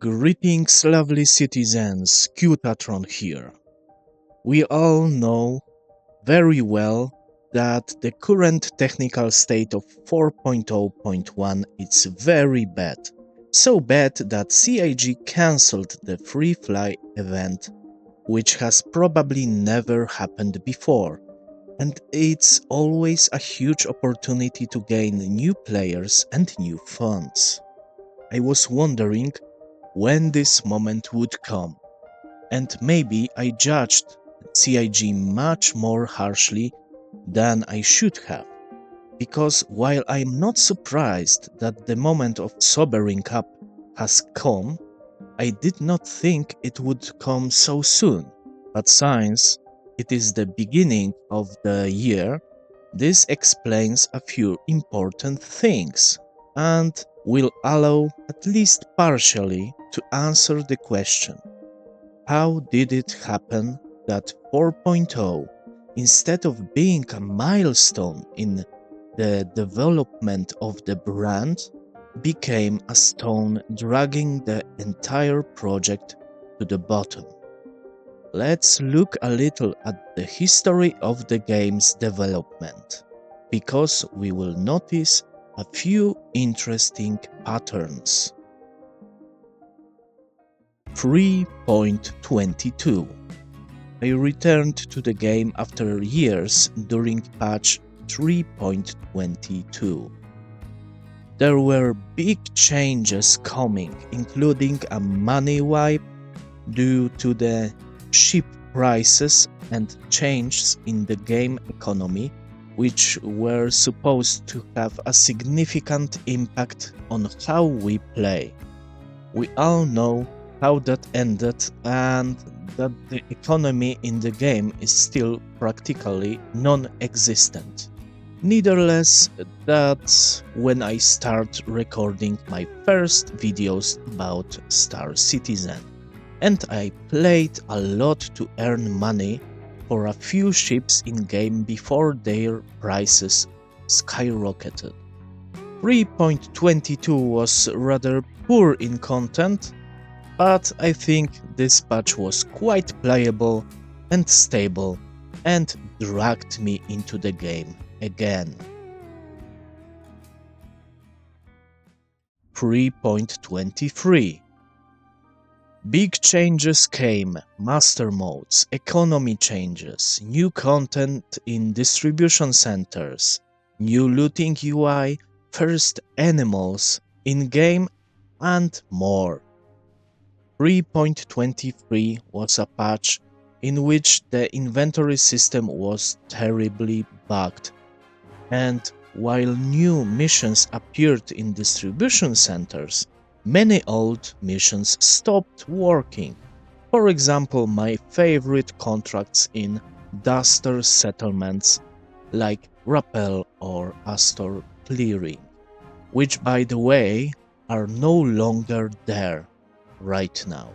Greetings, lovely citizens, Qutatron here. We all know very well that the current technical state of 4.0.1 is very bad. So bad that CIG cancelled the Free Fly event, which has probably never happened before. And it's always a huge opportunity to gain new players and new funds. I was wondering when this moment would come, and maybe I judged CIG much more harshly than I should have, because while I'm not surprised that the moment of sobering up has come, I did not think it would come so soon. But since it is the beginning of the year, this explains a few important things, and will allow, at least partially, to answer the question: how did it happen that 4.0, instead of being a milestone in the development of the brand, became a stone dragging the entire project to the bottom? Let's look a little at the history of the game's development, because we will notice a few interesting patterns. 3.22. I returned to the game after years during patch 3.22. There were big changes coming, including a money wipe due to the ship prices and changes in the game economy, which were supposed to have a significant impact on how we play. We all know how that ended, and that the economy in the game is still practically non-existent. Nevertheless, that's when I start recording my first videos about Star Citizen, and I played a lot to earn money for a few ships in-game before their prices skyrocketed. 3.22 was rather poor in content, but I think this patch was quite playable and stable and dragged me into the game again. 3.23. Big changes came: master modes, economy changes, new content in distribution centers, new looting UI, first animals in-game, and more. 3.23 was a patch in which the inventory system was terribly bugged, and while new missions appeared in distribution centers, many old missions stopped working. For example, my favorite contracts in Duster settlements like Rappel or Astor Clearing, which by the way are no longer there right now.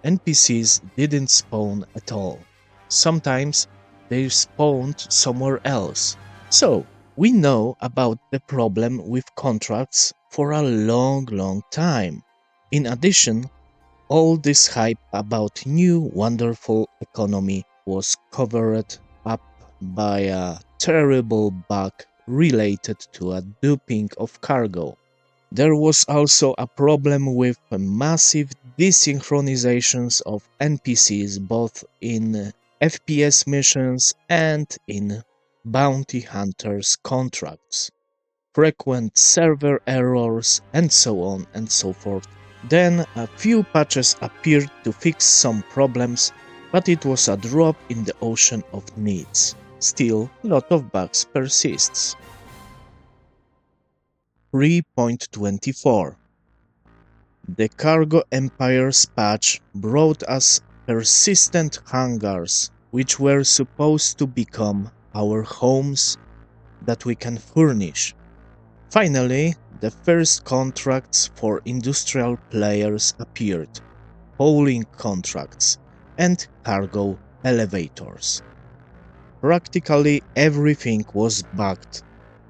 NPCs didn't spawn at all. Sometimes they spawned somewhere else. So we know about the problem with contracts for a long time. In addition, all this hype about new wonderful economy was covered up by a terrible bug related to a duping of cargo. There was also a problem with massive desynchronizations of NPCs both in FPS missions and in bounty hunters contracts, frequent server errors, and so on and so forth. Then a few patches appeared to fix some problems, but it was a drop in the ocean of needs. Still, a lot of bugs persists. 3.24. The Cargo Empires patch brought us persistent hangars, which were supposed to become our homes that we can furnish. Finally, the first contracts for industrial players appeared: hauling contracts and cargo elevators. Practically everything was bugged.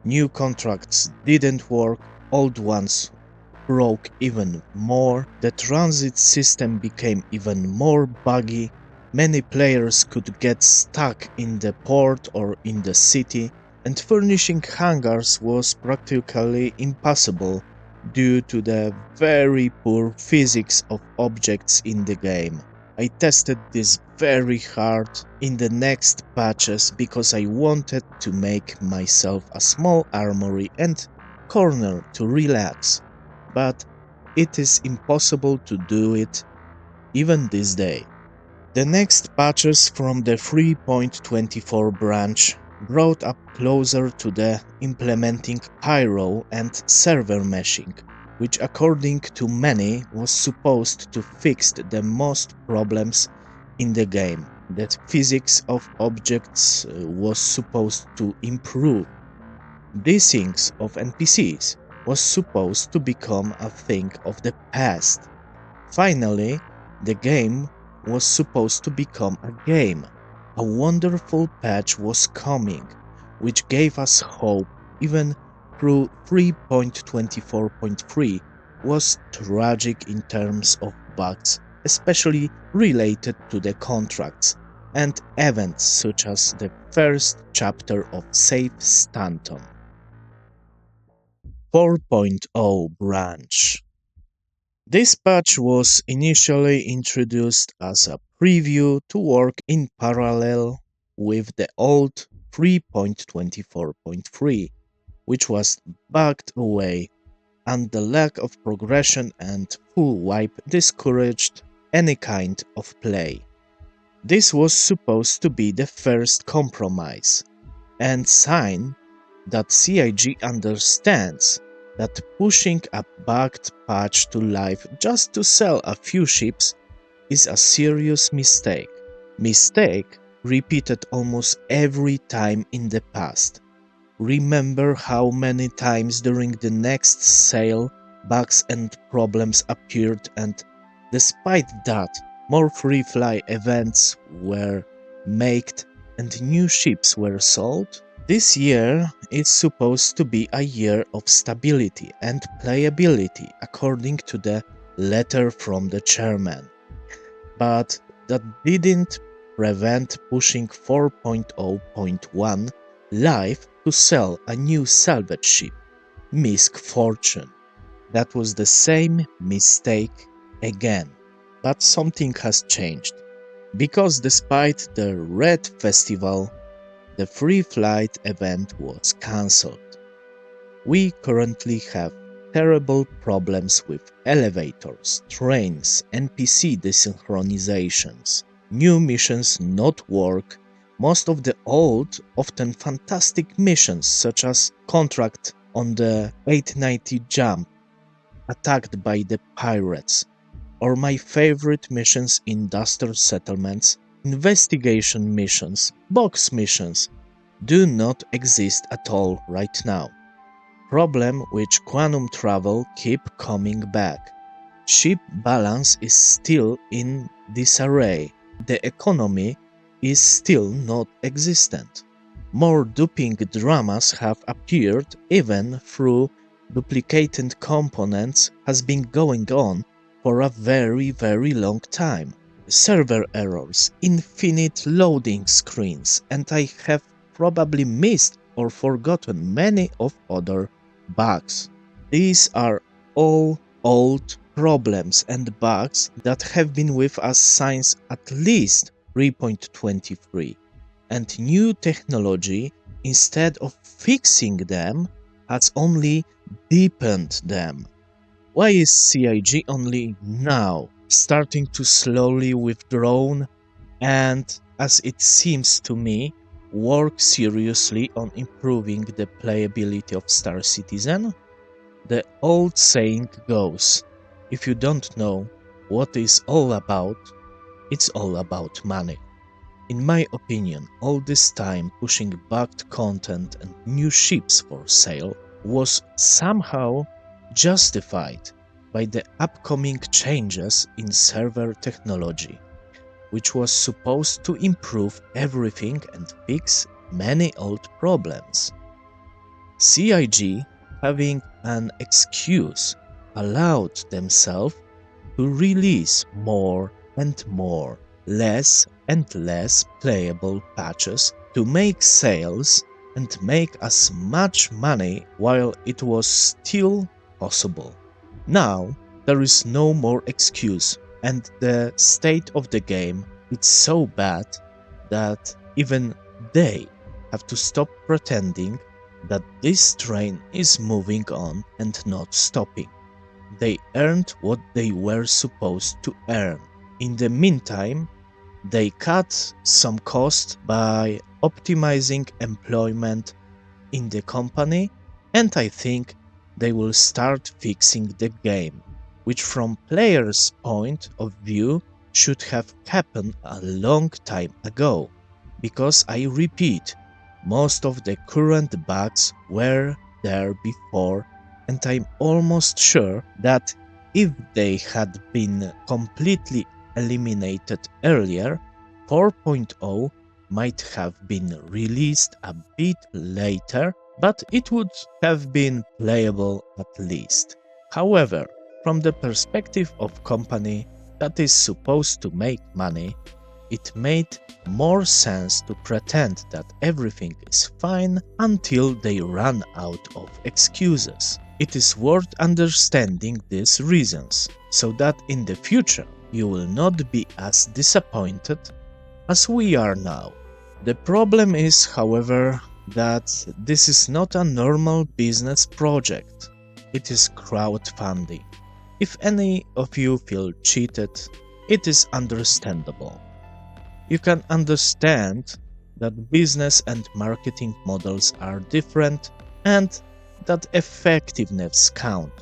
New contracts didn't work, old ones broke even more, the transit system became even more buggy, many players could get stuck in the port or in the city, and furnishing hangars was practically impossible due to the very poor physics of objects in the game. I tested this very hard in the next patches because I wanted to make myself a small armory and corner to relax, but it is impossible to do it even this day. The next patches from the 3.24 branch brought up closer to the implementing pyro and server meshing, which according to many was supposed to fix the most problems in the game. That physics of objects was supposed to improve. Desyncs of NPCs was supposed to become a thing of the past. Finally, the game was supposed to become a game. A wonderful patch was coming, which gave us hope even through 3.24.3 was tragic in terms of bugs, especially related to the contracts and events such as the first chapter of Save Stanton. 4.0 branch. This patch was initially introduced as a preview to work in parallel with the old 3.24.3, which was bugged away, and the lack of progression and full wipe discouraged any kind of play. This was supposed to be the first compromise, and sign that CIG understands that pushing a bugged patch to life just to sell a few ships is a serious mistake. Mistake repeated almost every time in the past. Remember how many times during the next sale bugs and problems appeared, and despite that, more free fly events were made and new ships were sold? This year is supposed to be a year of stability and playability according to the letter from the chairman. But that didn't prevent pushing 4.0.1 live to sell a new salvage ship, Misk Fortune. That was the same mistake again. But something has changed. Because despite the Red Festival, the free flight event was cancelled. We currently have terrible problems with elevators, trains, NPC desynchronizations, new missions not work, most of the old, often fantastic missions such as Contract on the 890 Jump, attacked by the pirates, or my favorite missions in Duster settlements, investigation missions, box missions, do not exist at all right now. Problem which quantum travel keep coming back. Ship balance is still in disarray. The economy is still not existent. More duping dramas have appeared even through duplicated components has been going on for a very long time. Server errors, infinite loading screens, and I have probably missed or forgotten many of other bugs. These are all old problems and bugs that have been with us since at least 3.23, and new technology, instead of fixing them, has only deepened them. Why is CIG only now starting to slowly withdraw and, as it seems to me, work seriously on improving the playability of Star Citizen? The old saying goes, if you don't know what it's all about money. In my opinion, all this time pushing bugged content and new ships for sale was somehow justified by the upcoming changes in server technology, which was supposed to improve everything and fix many old problems. CIG having an excuse allowed themselves to release more and more, less and less playable patches to make sales and make as much money while it was still possible. Now there is no more excuse, and the state of the game is so bad that even they have to stop pretending that this train is moving on and not stopping. They earned what they were supposed to earn. In the meantime, they cut some cost by optimizing employment in the company, and I think they will start fixing the game, which from players' point of view should have happened a long time ago, because I repeat, most of the current bugs were there before, and I'm almost sure that if they had been completely eliminated earlier, 4.0 might have been released a bit later, but it would have been playable at least. However, from the perspective of company that is supposed to make money, it made more sense to pretend that everything is fine until they run out of excuses. It is worth understanding these reasons, so that in the future you will not be as disappointed as we are now. The problem is, however, that this is not a normal business project. It is crowdfunding. If any of you feel cheated, it is understandable. You can understand that business and marketing models are different and that effectiveness count,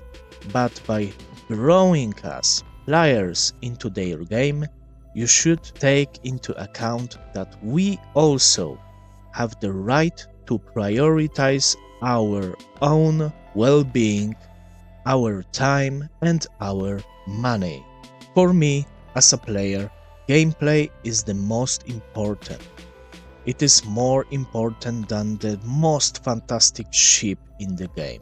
but by drawing us players into their game, you should take into account that we also have the right to prioritize our own well-being, our time and our money. For me, as a player, gameplay is the most important. It is more important than the most fantastic ship in the game,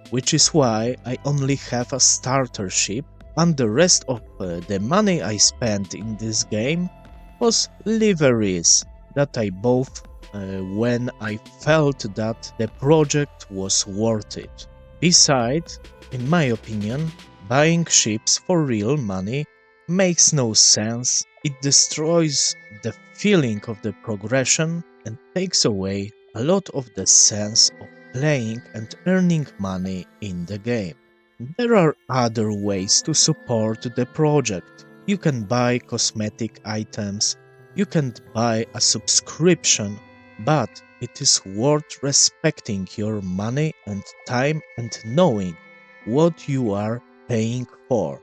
which is why I only have a starter ship, and the rest of the money I spent in this game was liveries that I bought when I felt that the project was worth it. Besides, in my opinion, buying ships for real money makes no sense. It destroys the feeling of the progression and takes away a lot of the sense of playing and earning money in the game. There are other ways to support the project. You can buy cosmetic items, you can buy a subscription, but it is worth respecting your money and time and knowing what you are paying for,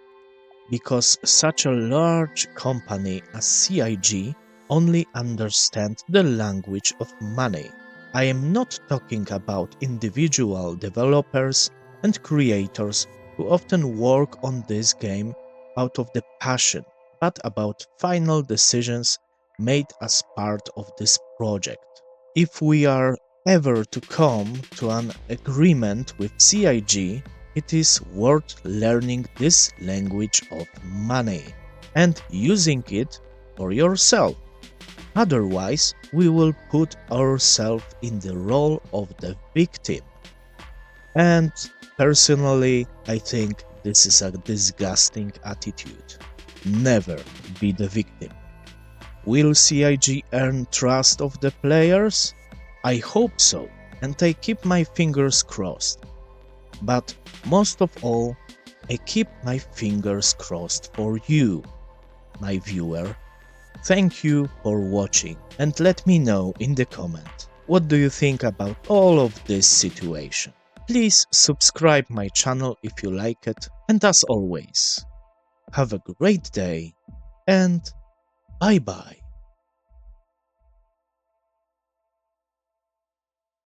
because such a large company as CIG only understands the language of money. I am not talking about individual developers and creators who often work on this game out of the passion, but about final decisions made as part of this project. If we are ever to come to an agreement with CIG, it is worth learning this language of money and using it for yourself. Otherwise, we will put ourselves in the role of the victim. And personally, I think this is a disgusting attitude. Never be the victim. Will CIG earn trust of the players? I hope so, and I keep my fingers crossed. But most of all, I keep my fingers crossed for you, my viewer. Thank you for watching, and let me know in the comment, what do you think about all of this situation? Please subscribe my channel if you like it, and as always, have a great day, and bye bye.